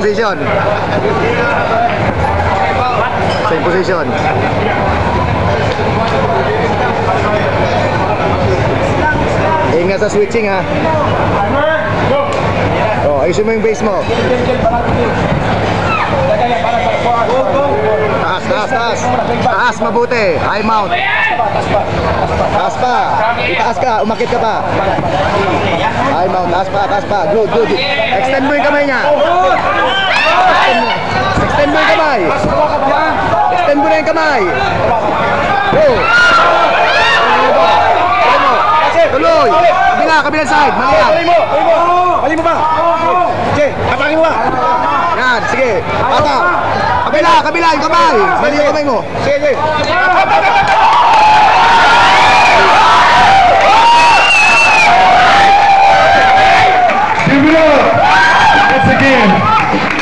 position. Same position. Ingat sa switching ha. Oh, ayusin mo yung base mo. Taas, taas, taas. Taas, mabuti. High mount. Taas pa. Itaas ka, umakit ka pa. High mount, taas pa, taas pa. Good, good. Extend mo yung kamay niya. Extend mo yung kamay. Extend mo na yung kamay. Go. Tuloy. Kabila, kabilang side. Mali yan. Mali mo ba? Sige, kapangin mo ba? Yan, sige. Ata. Kabila, kabila yung kamay. Mali yung kamay mo. Sige, sige. Give it up once again.